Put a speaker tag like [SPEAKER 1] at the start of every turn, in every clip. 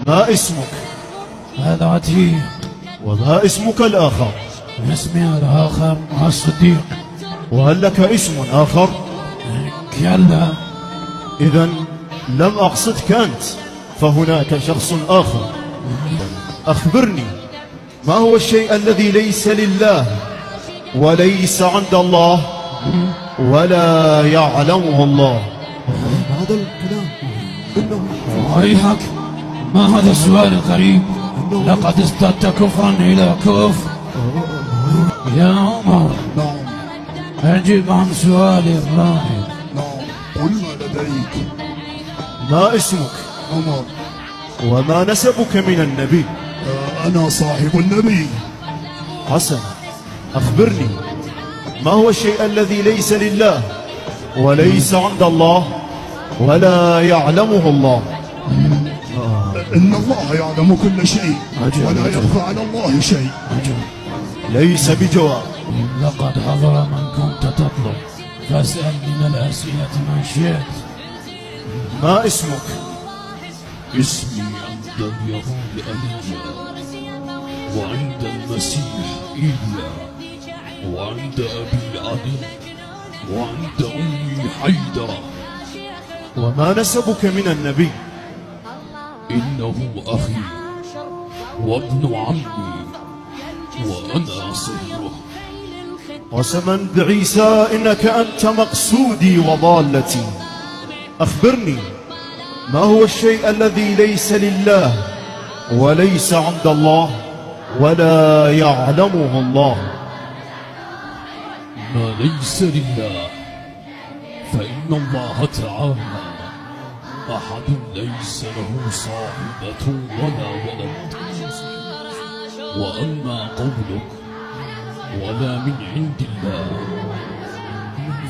[SPEAKER 1] ما اسمك؟
[SPEAKER 2] هذا عتيق.
[SPEAKER 1] وما اسمك الآخر؟
[SPEAKER 2] اسمي الآخر الصديق.
[SPEAKER 1] وهل لك اسم آخر؟
[SPEAKER 2] كلا.
[SPEAKER 1] إذن لم أقصدك أنت، فهناك شخص آخر. أخبرني، ما هو الشيء الذي ليس لله وليس عند الله ولا يعلمه الله؟ هذا الكلام إنه
[SPEAKER 2] ويحك، ما هذا السؤال الغريب؟ لقد ازددت كفرا إلى كفر. يا عمر،
[SPEAKER 3] نعم
[SPEAKER 2] أجب عن سؤالي الراهب.
[SPEAKER 3] نعم، قل ما لديك.
[SPEAKER 1] ما اسمك؟
[SPEAKER 3] عمر.
[SPEAKER 1] وما نسبك من النبي؟
[SPEAKER 3] أنا صاحب النبي.
[SPEAKER 1] حسنا، أخبرني، ما هو الشيء الذي ليس لله وليس عند الله ولا يعلمه الله؟
[SPEAKER 3] إن الله يعلم كل شيء ولا يخفى على الله شيء.
[SPEAKER 1] ليس بجواب.
[SPEAKER 2] لقد حضر من كنت تطلب، فاسأل من الأسئلة ما شئت.
[SPEAKER 1] ما اسمك؟
[SPEAKER 4] اسمي عند اليهود أليا، وعند المسيح إيليا، وعند أبي علي، وعند أمي حيدرة.
[SPEAKER 1] وما نسبك من النبي؟
[SPEAKER 4] إنه أخي وابن عمي وأنا صهره.
[SPEAKER 1] قسما بعيسى إنك أنت مقصودي وضالتي. أخبرني، ما هو الشيء الذي ليس لله وليس عند الله ولا يعلمه الله؟
[SPEAKER 4] ما ليس لله فإن الله تعالى أحد ليس له صاحبة ولا ولد. وأما قولك ولا من عند الله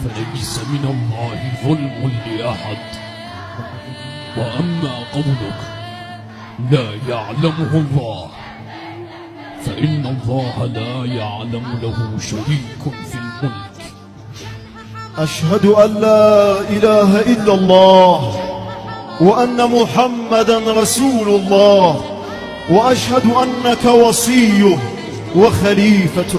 [SPEAKER 4] فليس من الله ظلم لأحد. وأما قولك لا يعلمه الله فإن الله لا يعلم له شريك في الملك.
[SPEAKER 1] أشهد أن لا إله إلا الله وأن محمدا رسول الله، وأشهد أنك وصيه وخليفته.